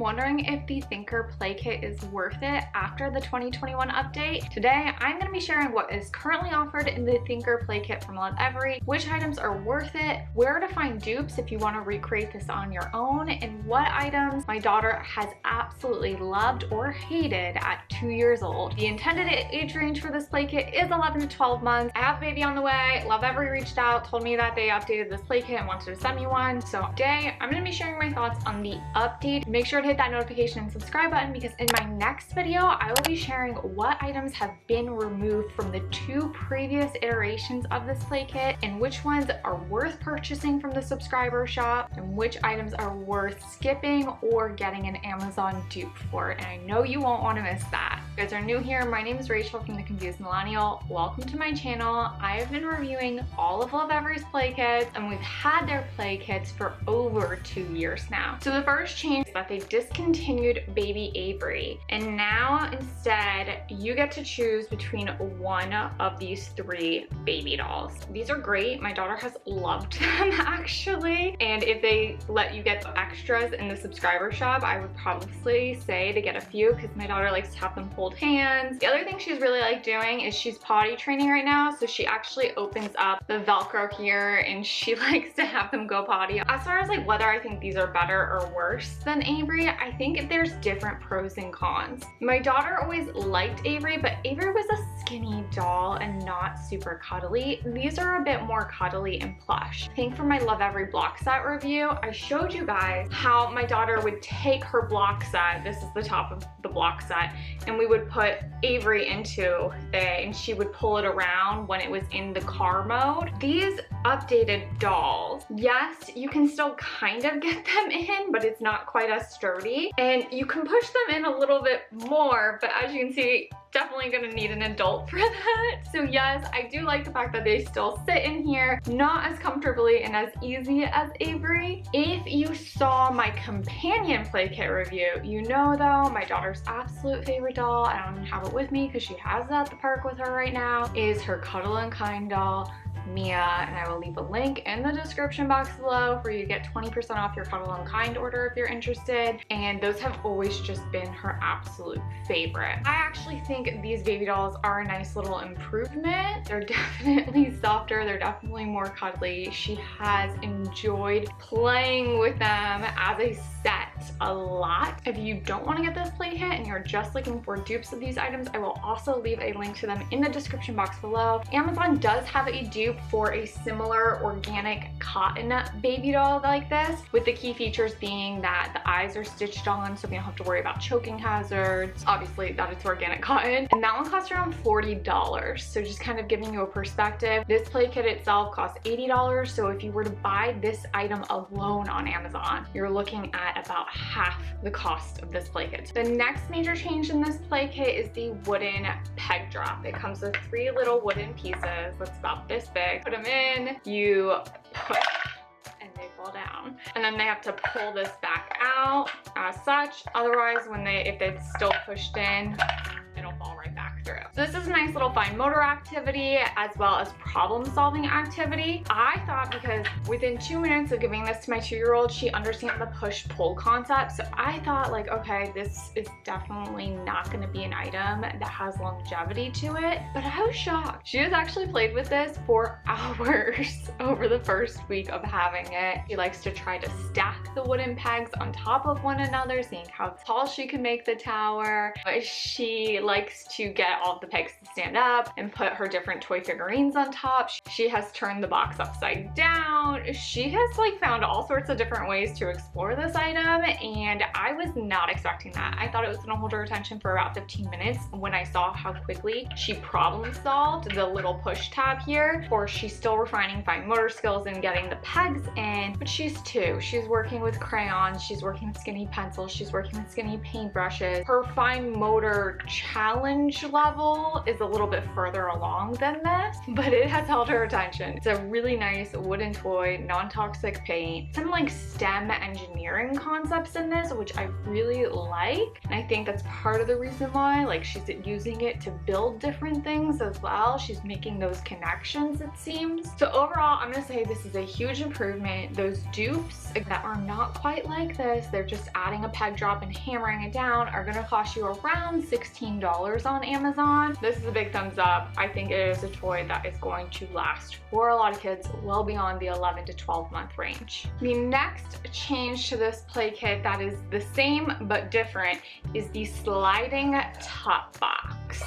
wondering if the Thinker play kit is worth it after the 2021 update? Today, I'm going to be sharing what is currently offered in the Thinker play kit from Lovevery, which items are worth it, where to find dupes if you want to recreate this on your own, and what items my daughter has absolutely loved or hated at 2 years old. The intended age range for this play kit is 11 to 12 months. I have a baby on the way. Lovevery reached out, told me that they updated this play kit and wanted to send me one. So today, I'm going to be sharing my thoughts on the update. Make sure to hit that notification and subscribe button because in my next video, I will be sharing what items have been removed from the 2 previous iterations of this play kit and which ones are worth purchasing from the subscriber shop and which items are worth skipping or getting an Amazon dupe for. And I know you won't want to miss that. If you guys are new here, my name is Rachel from the Confused Millennial. Welcome to my channel. I have been reviewing all of Lovevery's play kits and we've had their play kits for over 2 years now. So the first change is that they discontinued baby Avery and now instead you get to choose between one of these 3 baby dolls. These are great. My daughter has loved them actually, and if they let you get extras in the subscriber shop, I would probably say to get a few because my daughter likes to have them hold hands. The other thing she's really like doing is she's potty training right now, so she actually opens up the Velcro here and she likes to have them go potty. As far as like whether I think these are better or worse than Avery, I think there's different pros and cons. My daughter always liked Avery, but Avery was a skinny doll and not super cuddly. These are a bit more cuddly and plush. I think for my Lovevery block set review, I showed you guys how my daughter would take her block set, this is the top of the block set, and we would put Avery into it and she would pull it around when it was in the car mode. These updated dolls, yes, you can still kind of get them in, but it's not quite as sturdy, and you can push them in a little bit more, but as you can see, definitely gonna need an adult for that. So yes, I do like the fact that they still sit in here, not as comfortably and as easy as Avery. If you saw my companion play kit review, you know though, my daughter's absolute favorite doll, I don't even have it with me because she has it at the park with her right now, is her Cuddle and Kind doll, Mia, and I will leave a link in the description box below for you to get 20% off your Cuddle and Kind order if you're interested. And those have always just been her absolute favorite. I actually think these baby dolls are a nice little improvement. They're definitely softer, they're definitely more cuddly. She has enjoyed playing with them as a set a lot. If you don't want to get this play kit and you're just looking for dupes of these items, I will also leave a link to them in the description box below. Amazon does have a dupe for a similar organic cotton baby doll like this, with the key features being that the eyes are stitched on so we don't have to worry about choking hazards, obviously that it's organic cotton, and that one costs around $40. So just kind of giving you a perspective, this play kit itself costs $80, so if you were to buy this item alone on Amazon, you're looking at about half the cost of this play kit. The next major change in this play kit is the wooden peg drop. It comes with 3 little wooden pieces that's about this big. Put them in, you push, and they fall down. And then they have to pull this back out as such. Otherwise, if it's still pushed in, it'll fall right back through. So this is a nice little fine motor activity as well as problem solving activity. I thought because within 2 minutes of giving this to my 2-year-old, she understands the push-pull concept. So I thought like, okay, this is definitely not gonna be an item that has longevity to it, but I was shocked. She has actually played with this for hours over the first week of having it. She likes to try to stack the wooden pegs on top of one another, seeing how tall she can make the tower. She likes to get all of the pegs to stand up and put her different toy figurines on top. She has turned the box upside down. She has like found all sorts of different ways to explore this item, and I was not expecting that. I thought it was gonna hold her attention for about 15 minutes when I saw how quickly she problem solved the little push tab here. Or she's still refining fine motor skills and getting the pegs in, but she's 2. She's working with crayons, she's working with skinny pencils, she's working with skinny paintbrushes. Her fine motor challenge level level is a little bit further along than this, but it has held her attention. It's a really nice wooden toy, non-toxic paint, some like STEM engineering concepts in this, which I really like. And I think that's part of the reason why, like, she's using it to build different things as well. She's making those connections, it seems. So overall, I'm gonna say this is a huge improvement. Those dupes that are not quite like this, they're just adding a peg drop and hammering it down, are gonna cost you around $16 on Amazon. This is a big thumbs up. I think it is a toy that is going to last for a lot of kids well beyond the 11 to 12 month range. The next change to this play kit that is the same but different is the sliding top box.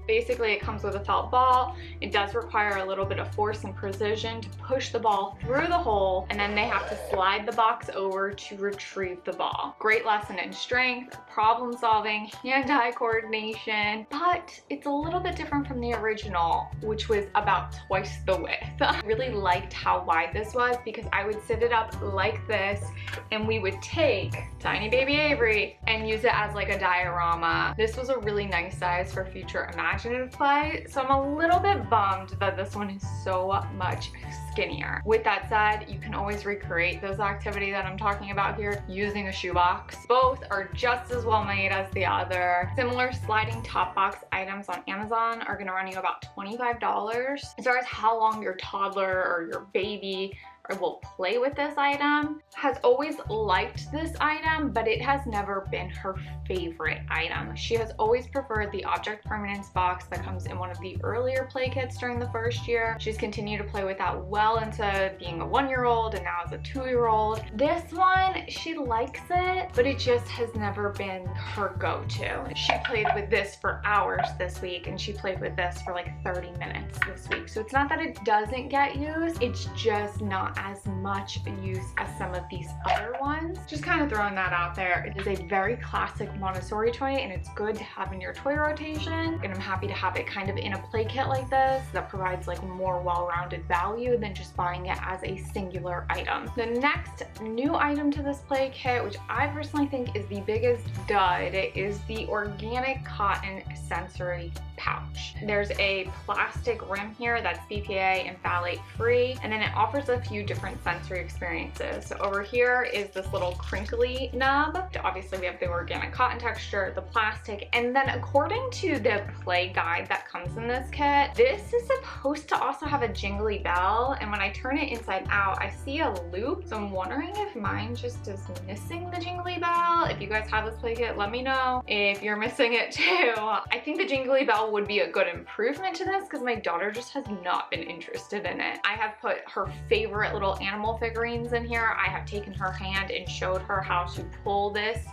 Basically, it comes with a felt ball. It does require a little bit of force and precision to push the ball through the hole, and then they have to slide the box over to retrieve the ball. Great lesson in strength, problem solving, hand-eye coordination, but it's a little bit different from the original, which was about twice the width. I really liked how wide this was because I would sit it up like this and we would take tiny baby Avery and use it as like a diorama. This was a really nice size for future imaginative play, so I'm a little bit bummed that this one is so much skinnier. With that said, you can always recreate this activity that I'm talking about here using a shoebox. Both are just as well made as the other. Similar sliding top box items on Amazon are gonna run you about $25. As far as how long your toddler or your baby will play with this item, has always liked this item, but it has never been her favorite item. She has always preferred the object permanence box that comes in one of the earlier play kits during the first year. She's continued to play with that well into being a 1-year-old and now as a 2-year-old. This one, she likes it, but it just has never been her go-to. She played with this for hours this week, and she played with this for like 30 minutes this week. So it's not that it doesn't get used, it's just not as much use as some of these other ones. Just kind of throwing that out there. It is a very classic Montessori toy, and it's good to have in your toy rotation, and I'm happy to have it kind of in a play kit like this that provides like more well-rounded value than just buying it as a singular item. The next new item to this play kit, which I personally think is the biggest dud, is the organic cotton sensory pouch. There's a plastic rim here that's BPA and phthalate free, and then it offers a few different sensory experiences. So over here is this little crinkly nub. Obviously we have the organic cotton texture, the plastic, and then according to the play guide that comes in this kit, this is supposed to also have a jingly bell, and when I turn it inside out, I see a loop. So I'm wondering if mine just is missing the jingly bell. If you guys have this play kit, let me know if you're missing it too. I think the jingly bell would be a good improvement to this because my daughter just has not been interested in it. I have put her favorite little animal figurines in here. I have taken her hand and showed her how to pull this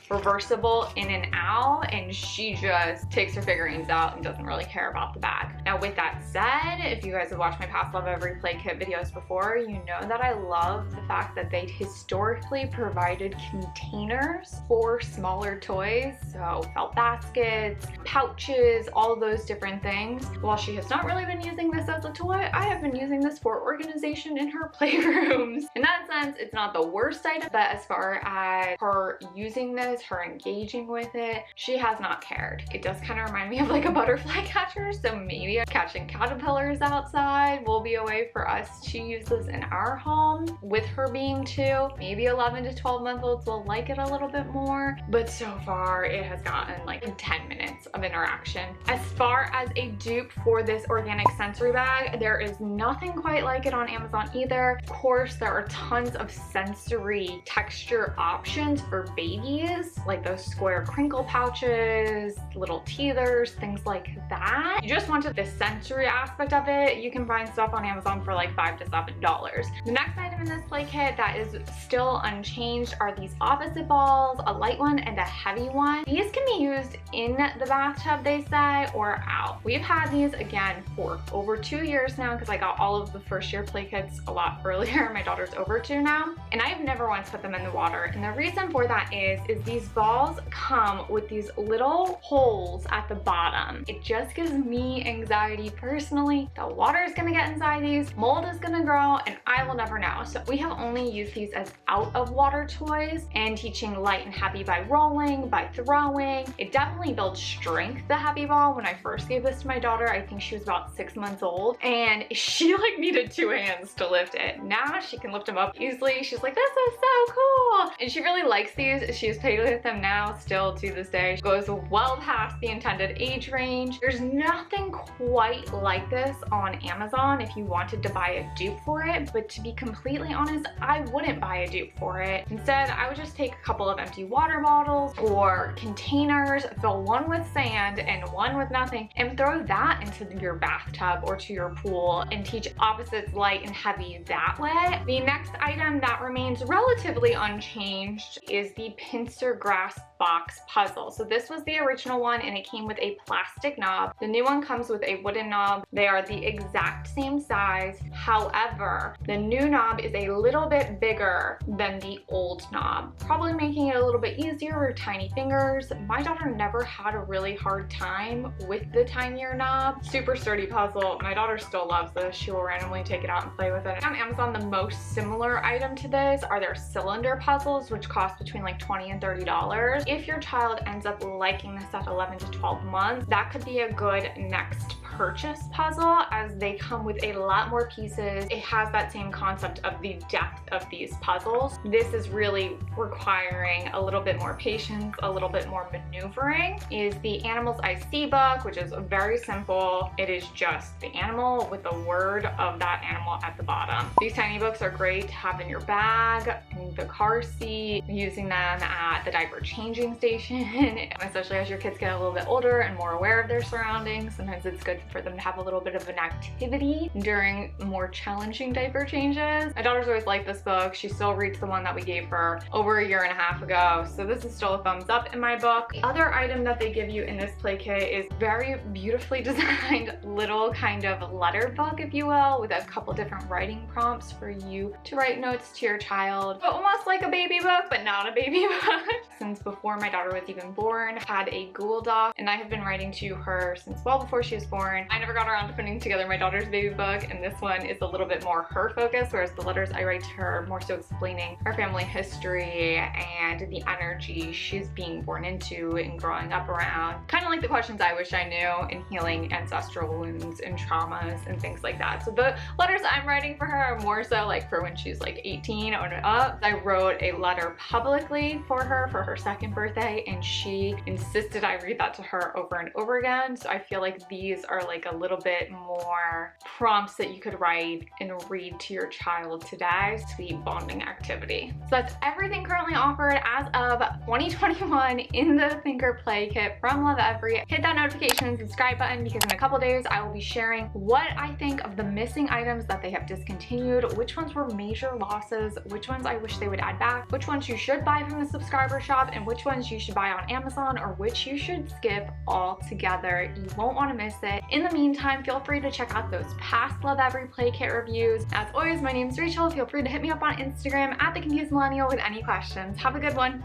reversible in and out, and she just takes her figurines out and doesn't really care about the bag. Now with that said, if you guys have watched my past Lovevery play kit videos before, you know that I love the fact that they historically provided containers for smaller toys, so felt baskets, pouches, all of those different things. While she has not really been using this as a toy, I have been using this for organization in her playrooms. In that sense, it's not the worst item, but as far as her using this, her engaging with it, she has not cared. It does kind of remind me of like a butterfly catcher, so maybe catching caterpillars outside will be a way for us to use this in our home. With her being 2, maybe 11 to 12 month olds will like it a little bit more, but so far it has gotten like 10 minutes of interaction. As far as a dupe for this organic sensory bag, there is nothing quite like it on Amazon either. Of course, there are tons of sensory texture options for babies, like those square crinkle pouches, little teethers, things like that. You just wanted the sensory aspect of it, you can find stuff on Amazon for like $5 to $7. The next item in this play kit that is still unchanged are these opposite balls, a light one and a heavy one. These can be used in the bathtub, they say, or out. We've had these again for over 2 years now because I got all of the first year play kits a lot spot earlier my daughter's over to now, and I've never once put them in the water. And the reason for that is these balls come with these little holes at the bottom. It just gives me anxiety personally. The water is gonna get inside these, mold is gonna grow, and I will never know. So we have only used these as out of water toys and teaching light and heavy by rolling, by throwing. It definitely builds strength, the heavy ball. When I first gave this to my daughter, I think she was about 6 months old, and she like needed 2 hands to lift it. Now she can lift them up easily. She's like, this is so cool. And she really likes these. She's played with them now still to this day. She goes well past the intended age range. There's nothing quite like this on Amazon if you wanted to buy a dupe for it, but to be completely honest, I wouldn't buy a dupe for it. Instead, I would just take a couple of empty water bottles or containers, fill one with sand and one with nothing, and throw that into your bathtub or to your pool and teach opposites, light and heavy, that way. The next item that remains relatively unchanged is the Pincer grass box puzzle. So this was the original one and it came with a plastic knob. The new one comes with a wooden knob. They are the exact same size. However, the new knob is a little bit bigger than the old knob, probably making it a little bit easier with tiny fingers. My daughter never had a really hard time with the tinier knob. Super sturdy puzzle. My daughter still loves this. She will randomly take it out and play with it. On Amazon, the most similar item to this are their cylinder puzzles, which cost between like $20 and $30. If your child ends up liking this at 11 to 12 months, that could be a good next purchase puzzle, as they come with a lot more pieces. It has that same concept of the depth of these puzzles. This is really requiring a little bit more patience, a little bit more maneuvering. Is the Animals I See book, which is very simple. It is just the animal with the word of that animal at the bottom. These tiny books are great to have in your bag, in the car seat, using them at the diaper changing station, especially as your kids get a little bit older and more aware of their surroundings. Sometimes it's good for them to have a little bit of an activity during more challenging diaper changes. My daughter's always liked this book. She still reads the one that we gave her over 1.5 years ago, so this is still a thumbs up in my book. The other item that they give you in this play kit is very beautifully designed little kind of letter book, if you will, with a couple different writing prompts for you to write notes to your child. Almost like a baby book, but not a baby book. Since before my daughter was even born, had a Google Doc, and I have been writing to her since well before she was born. I never got around to putting together my daughter's baby book, and this one is a little bit more her focus, whereas the letters I write to her more so explaining her family history and the energy she's being born into and growing up around. Kind of like the questions I wish I knew in healing ancestral wounds and traumas and things like that. So the letters I'm writing for her are more so like for when she's like 18 or up. I wrote a letter publicly for her 2nd birthday, and she insisted I read that to her over and over again. So I feel like these are like a little bit more prompts that you could write and read to your child today. Sweet bonding activity. So that's everything currently offered as of 2021 in the Thinker Play Kit from Lovevery. Hit that notification and subscribe button, because in a couple days I will be sharing what I think of the missing items that they have discontinued, which ones were major losses, which ones I wish they would add back, which ones you should buy from the subscriber shop, and which ones you should buy on Amazon, or which you should skip altogether. You won't want to miss it. In the meantime, feel free to check out those past Lovevery Play Kit reviews. As always, my name is Rachel. Feel free to hit me up on Instagram at The Confused Millennial with any questions. Have a good one.